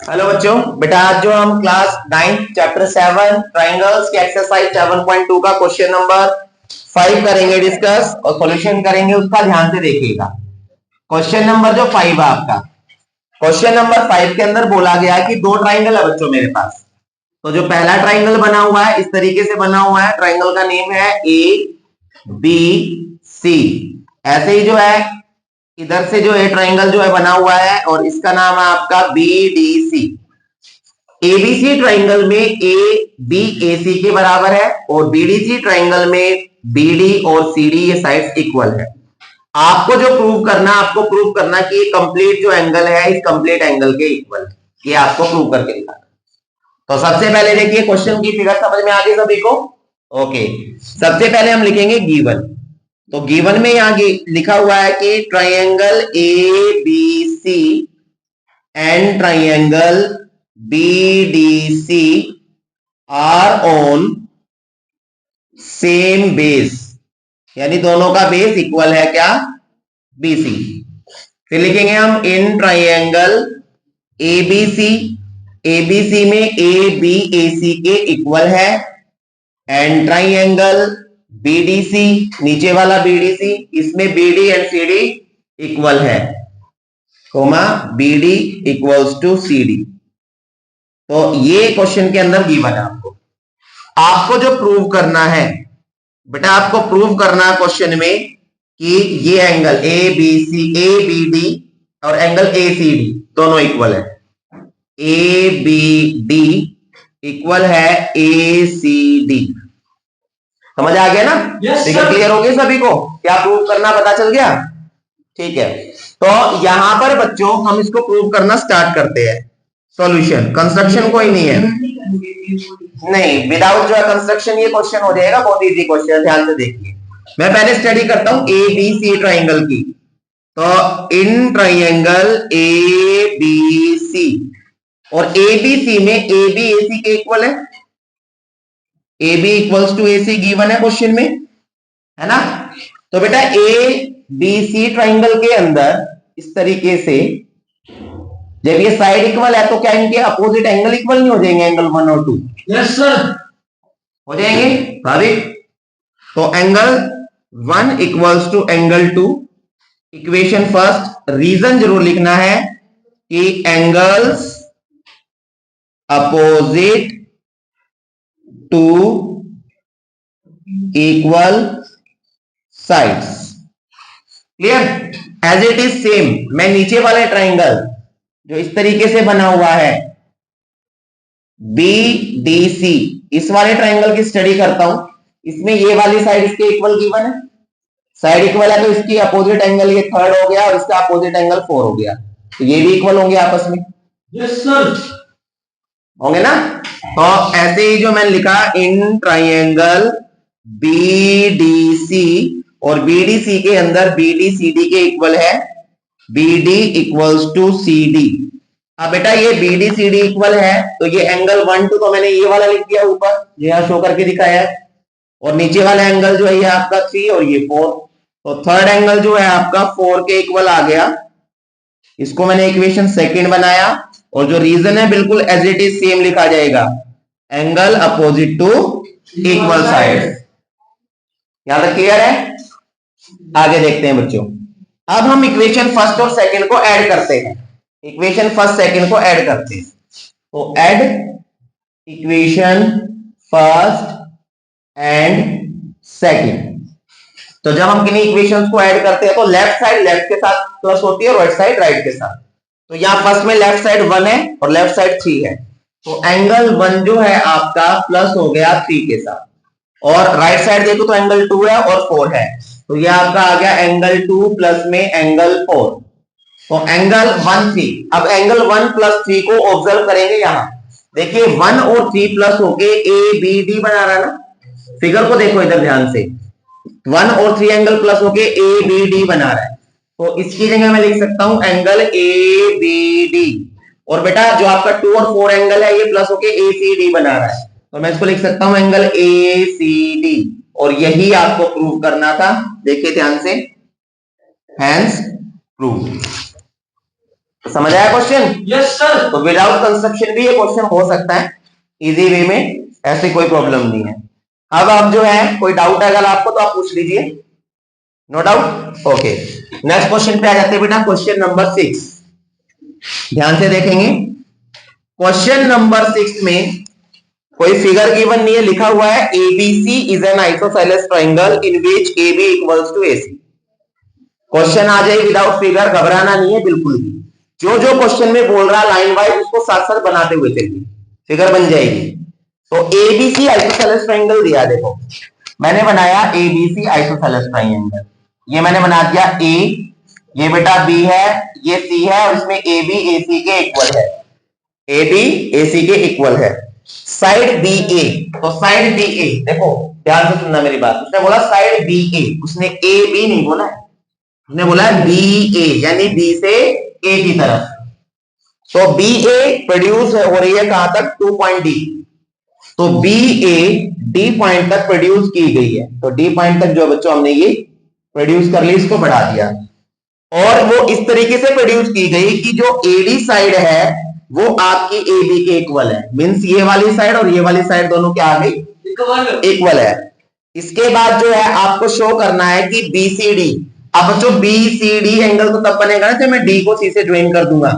Hello बच्चों, बेटा आज जो हम क्लास 9 चैप्टर 7 ट्राइंगल्स की एक्सरसाइज 7.2 का क्वेश्चन नंबर 5 करेंगे डिस्कस और सॉल्यूशन करेंगे। उसका ध्यान से देखिएगा। क्वेश्चन नंबर जो 5 है आपका, क्वेश्चन नंबर 5 के अंदर बोला गया है कि दो ट्राइंगल है बच्चों मेरे पास। तो जो पहला ट्राइंगल बना हुआ है इस तरीके से बना हुआ है, ट्राइंगल का नेम है ए बी सी। ऐसे ही जो है इधर से जो है ट्राइंगल जो है बना हुआ है और इसका नाम है आपका B D C. ABC triangle में ए बी ए सी के बराबर है और बीडीसी ट्राइंगल में बीडी और सीडी ये साइड्स इक्वल है। आपको जो प्रूव करना, आपको प्रूव करना कि ये कंप्लीट जो एंगल है इस कंप्लीट एंगल के इक्वल है। ये आपको प्रूव करके दिखाना। तो सबसे पहले देखिए क्वेश्चन की फिगर समझ में आ गई सभी को। ओके, सबसे पहले हम लिखेंगे गिवन। तो गिवन में यहां लिखा हुआ है कि triangle A B C and triangle BDC are on same base, यानी दोनों का बेस इक्वल है क्या, BC। फिर लिखेंगे हम इन ट्राइंगल ABC, ABC में ABAC के इक्वल है एंड ट्राइंगल BDC, नीचे वाला BDC, इसमें BD एंड CD इक्वल है, comma BD equals to CD। तो ये क्वेश्चन के अंदर गिवन है। आपको जो प्रूव करना है बेटा, आपको प्रूव करना है क्वेश्चन में कि ये angle A B B D और एंगल ए सी डी दोनों इक्वल है। ए बी डी इक्वल है ए सी डी। समझ आ गया ना? फिगर क्लियर हो गई सभी को? क्या प्रूव करना पता चल गया? ठीक है, तो यहां पर बच्चों हम इसको प्रूव करना स्टार्ट करते हैं। सॉल्यूशन, कंस्ट्रक्शन कोई नहीं है, नहीं विदाउट जो है कंस्ट्रक्शन ये क्वेश्चन हो जाएगा। बहुत इजी क्वेश्चन है, ध्यान से देखिए। मैं पहले स्टडी करता हूं ए बी सी ट्राइंगल की। तो इन ट्राइंगल ए बी सी और ए बी सी में ए बी ए सी के इक्वल है, A B equals to A C given है क्वेश्चन में, है ना? तो बेटा ए बी सी ट्राइंगल के अंदर इस तरीके से जब ये साइड इक्वल है तो क्या इनके अपोजिट एंगल इक्वल नहीं हो जाएंगे? एंगल 1 और 2 यस सर हो जाएंगे भाभी। तो angle 1 equals to angle 2। Equation first, reason जरूर लिखना है कि angles opposite to equal sides. Clear? As it is same, मैं नीचे वाले ट्राइंगल जो इस तरीके से बना हुआ है BDC, इस वाले ट्राइंगल की स्टडी करता हूं। इसमें ये वाली साइड इसके इक्वल गिवन है, साइड इक्वल है तो इसकी अपोजिट एंगल ये 3rd हो गया और इसका अपोजिट एंगल 4 हो गया, तो ये भी इक्वल होंगे आपस में। यस सर, होंगे ना? तो ऐसे ही जो मैंने लिखा इन ट्राइंगल BDC और BDC के अंदर BD CD के इक्वल है, BD इक्वल्स टू CD। अब बेटा ये BD CD इक्वल है तो ये एंगल 1 2 तो मैंने ये वाला लिख दिया ऊपर, यहां शो करके दिखाया है, और नीचे वाला एंगल जो है ये आपका 3 और ये 4। तो 3rd एंगल जो है आपका 4 के इक्वल आ गया। इसको मैंने इक्वेशन सेकंड बनाया और जो रीजन है बिल्कुल एज इट इज सेम लिखा जाएगा, angle opposite to equal side. यहां तक क्लियर है? आगे देखते हैं बच्चों। अब हम इक्वेशन फर्स्ट और सेकंड को ऐड करते हैं। इक्वेशन फर्स्ट सेकंड को ऐड करते हैं। तो add equation first and second. तो जब हम किन्हीं इक्वेशंस को ऐड करते हैं तो लेफ्ट साइड लेफ्ट के साथ प्लस होती है और राइट साइड राइट के साथ। तो यहां फर्स्ट में लेफ्ट साइड 1 है और लेफ्ट साइड 3 है, तो एंगल 1 जो है आपका प्लस हो गया 3 के साथ, और राइट साइड देखो तो एंगल 2 है और 4 है, तो ये आपका आ गया एंगल 2 प्लस में एंगल 4। तो एंगल 1 3। अब एंगल 1 प्लस 3 को ऑब्जर्व करेंगे। यहां देखिए 1 और 3 प्लस होके ए बी डी बना रहा है ना, फिगर को देखो इधर ध्यान से, 1 और 3 एंगल प्लस होके ए बी डी बना रहा है, तो इसकी जगह मैं लिख सकता हूं एंगल ए बी डी। और बेटा जो आपका 2 और 4 एंगल है ये प्लस होके ए सी डी बना रहा है, तो मैं इसको लिख सकता हूं एंगल ए सी डी। और यही आपको प्रूव करना था, देखिए ध्यान से, हैंस प्रूव। समझ आया क्वेश्चन? Yes sir. तो विदाउट कंस्ट्रक्शन भी ये क्वेश्चन हो सकता है इजी वे में, ऐसी कोई प्रॉब्लम नहीं है। अब जो है कोई डाउट अगर आपको तो आप पूछ लीजिए, no doubt. Okay, next question पे आ जाते हैं बेटा, क्वेश्चन नंबर 6। ध्यान से देखेंगे क्वेश्चन नंबर 6 में कोई फिगर गिवन नहीं है, लिखा हुआ है ABC is an isosceles triangle in which AB equals to AC. Question आ जाए विदाउट फिगर, घबराना नहीं है बिल्कुल भी। जो जो क्वेश्चन में बोल रहा लाइन वाइज उसको साथ साथ बनाते हुए चलिए, फिगर बन जाएगी। तो एबीसी आइसोसेलेस ट्रायंगल दिया, देखो मैंने बनाया एबीसी आइसोसेलेस ट्रायंगल। ये मैंने बना दिया ए, ये बेटा बी है, ये सी है, और इसमें ए बी ए सी के इक्वल है, ए बी ए सी के इक्वल है। साइड बी ए, तो साइड बी ए देखो ध्यान से सुनना मेरी बात, उसने बोला साइड बी ए, उसने ए बी नहीं बोला है, उसने बोला बी ए, यानी बी से ए की तरफ। तो बी ए प्रोड्यूस हो रही है कहां तक, 2 पॉइंट डी। तो बी ए डी पॉइंट तक प्रोड्यूस की गई है, तो डी पॉइंट तक जो बच्चों हमने ये प्रोड्यूस कर ली, इसको बढ़ा दिया, और वो इस तरीके से प्रोड्यूस की गई कि जो एडी साइड है वो आपकी ए बी के इक्वल है। मींस ये वाली साइड और ये वाली साइड दोनों क्या आ गई, इक्वल है। इसके बाद जो है आपको शो करना है कि बीसीडी, अब बच्चों बीसीडी एंगल तो तब बनेगा ना जब मैं डी को सी से ज्वाइन कर दूंगा,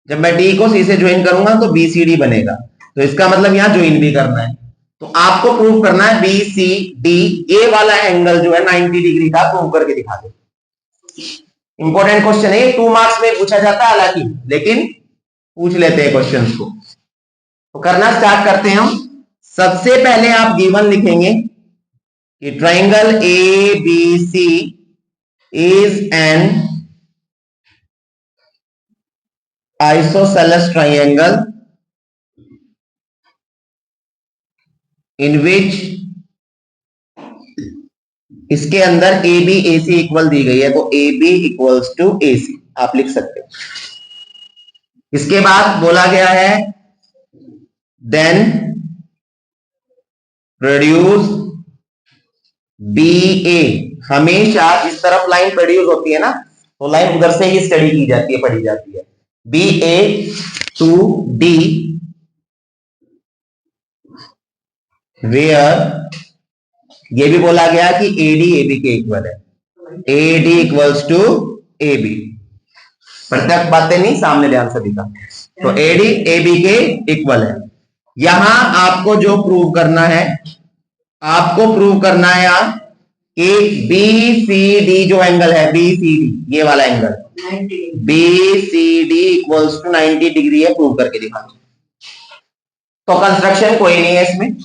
जब मैं डी को सी से ज्वाइन करूंगा तो बीसीडी बनेगा। तो इसका मतलब यहां ज्वाइन भी करना है, तो आपको प्रूव करना है बीसीडी, ये वाला एंगल जो है 90 डिग्री का, प्रूव करके दिखा दो। इंपॉर्टेंट क्वेश्चन है, 2 मार्क्स में पूछा जाता है हालांकि, लेकिन पूछ लेते हैं क्वेश्चंस को। तो करना स्टार्ट करते हैं हम। सबसे पहले आप गिवन लिखेंगे कि triangle A B C is an isosceles triangle in which, इसके अंदर ए बी ए सी इक्वल दी गई है, तो ए बी इक्वल्स टू ए सी आप लिख सकते हो। इसके बाद बोला गया है देन प्रोड्यूस बी ए, हमेशा इस तरफ लाइन प्रोड्यूस होती है ना, तो लाइन उधर से ही स्टडी की जाती है, पढ़ी जाती है। B A to D where, ये भी बोला गया कि एडी ए बी के इक्वल है, A D equals to A B. प्रत्यक्ष बातें नहीं, सामने ध्यान से दिखा। तो एडी ए बी के इक्वल है। यहां आपको जो प्रूव करना है, आपको प्रूव करना है यहां कि बी सी डी जो एंगल है, बी सी डी ये वाला angle B C D equals to 90 degree है, प्रूव करके दिखा। तो कंस्ट्रक्शन कोई नहीं है इसमें,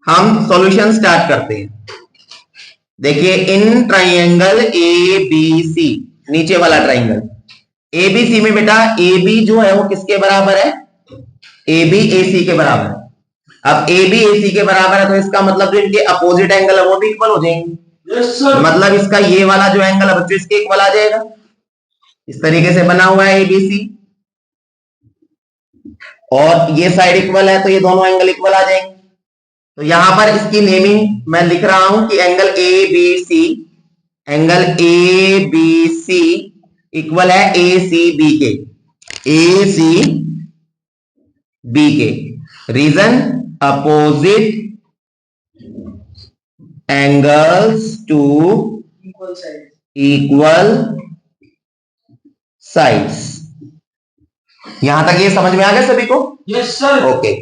हम सॉल्यूशन स्टार्ट करते हैं। देखिए इन ट्राइंगल ए बी सी, नीचे वाला ट्राइंगल ए बी सी में बेटा ए बी जो है वो किसके बराबर है, ए बी ए सी के बराबर है। अब ए बी ए सी के बराबर है तो इसका मतलब जो इनके अपोजिट एंगल है वो भी इक्वल हो जाएंगे। yes, मतलब इसका ये वाला जो एंगल है बच्चों इसके इक्वल आ जाएगा। इस तरीके से बना हुआ है ए बी सी, और ये साइड इक्वल है तो ये दोनों एंगल इक्वल आ जाएंगे। तो यहां पर इसकी नेमिंग मैं लिख रहा हूं कि angle A B C, angle A B C equal है ए सी बी के, ए सी बी के। Reason opposite angles to equal sides. यहां तक ये समझ में आ गया सभी को? Yes sir. ओके,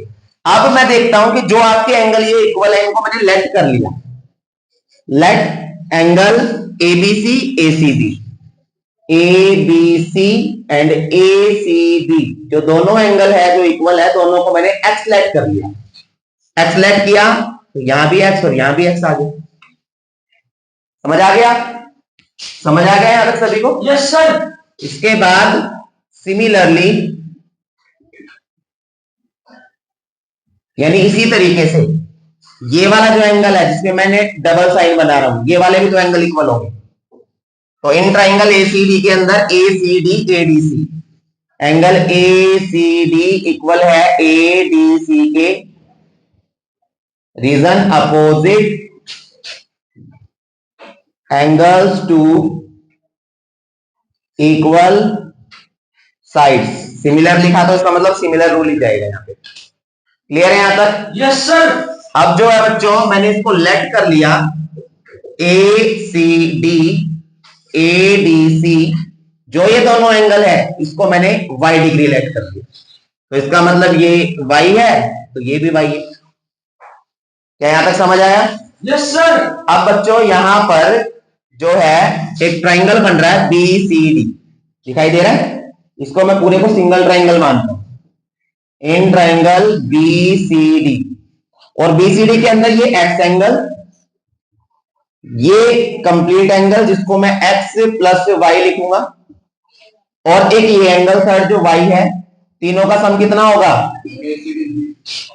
अब मैं देखता हूं कि जो आपके एंगल ये इक्वल है इनको मैंने लेट कर लिया। Let angle A B C A C B, A B C and A C B, जो दोनों एंगल है जो इक्वल है दोनों को मैंने एक्स लेट कर लिया। एक्स लेट किया तो यहां भी एक्स और यहां भी एक्स आ गया। समझ आ गया? समझ आ गया यहां तक सभी को? Yes sir. इसके बाद सिमिलरली यानी इसी तरीके से ये वाला जो एंगल है जिसमें मैंने डबल साइन बना रहा हूं, ये वाले भी तो एंगल इक्वल होंगे। तो इन ट्राइंगल एसीडी के अंदर A C D A D C, angle A C D equal है ए डी सी के। Reason opposite angles to equal sides. Similar लिखा तो इसका मतलब सिमिलर रूल ही जाएगा यहाँ पे। क्लियर है यहां तक? Yes sir. अब जो है बच्चों मैंने इसको लेट कर लिया ACD ADC, जो ये दोनों एंगल है इसको मैंने y डिग्री लेट कर दिया, तो इसका मतलब ये y है तो ये भी y है। क्या यहां तक समझ आया? Yes sir. अब बच्चों यहां पर जो है एक ट्राइंगल बन रहा है BCD, दिखाई दे रहा है? इसको मैं पूरे को सिंगल ट्राइंगल मानता हूं, इन ट्राइंगल BCD, और BCD के अंदर ये एक्स एंगल, ये कंप्लीट एंगल जिसको मैं x प्लस y लिखूंगा, और एक ये एंगल थर्ड जो y है, तीनों का सम कितना होगा?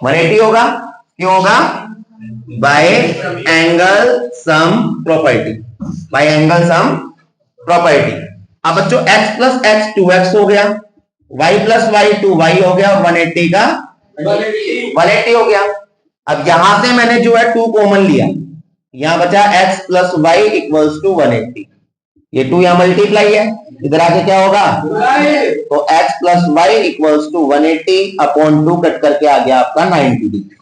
180 होगा। क्यों होगा? Bye angle sum property, bye angle sum property. अब बच्चों x प्लस x 2x हो गया, y प्लस y 2y हो गया, और 180 का 180 हो गया। अब यहां से मैंने जो है 2 कॉमन लिया, यहां बचा x plus Y equals to 180, ये 2 यहां मल्टीप्लाई है, इधर आके क्या होगा? तो x plus Y equals to 180 upon 2 cut करके आ गया आपका 90 डिग्री।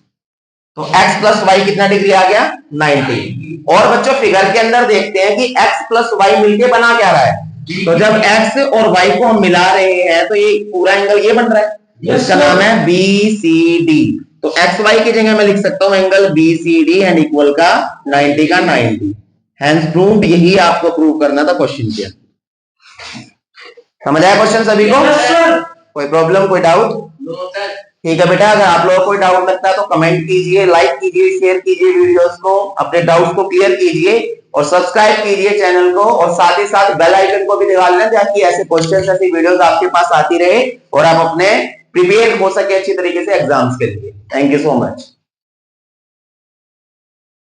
तो x प्लस वाई कितना डिग्री आ गया? 90। और बच्चों फिगर के अंदर देखते हैं कि x प्लस वाई मिलके बना क्या रहा है, तो जब x और y को हम मिला रहे हैं तो ये पूरा एंगल ये बन रहा है, इसका नाम है BCD। तो एक्स वाई की जगह मैं लिख सकता हूं एंगल BCD एंड इक्वल का 90 का 90। हैंस प्रूव्ड, यही आपको प्रूव करना था क्वेश्चन के। समझ आया क्वेश्चन सभी को? कोई प्रॉब्लम, कोई डाउट? ठीक है बेटा, अगर आप लोगों को कोई डाउट लगता है तो कमेंट कीजिए, लाइक कीजिए, शेयर कीजिए वीडियोस को, अपने डाउट्स को क्लियर कीजिए और सब्सक्राइब कीजिए चैनल को, और साथ ही साथ बेल आइकन को भी दबा लेना ताकि ऐसे क्वेश्चंस, ऐसी वीडियोस आपके पास आती रहे और आप अपने प्रिपेयर हो सके अच्छी तरीके से एग्जाम्स के लिए। Thank you so much.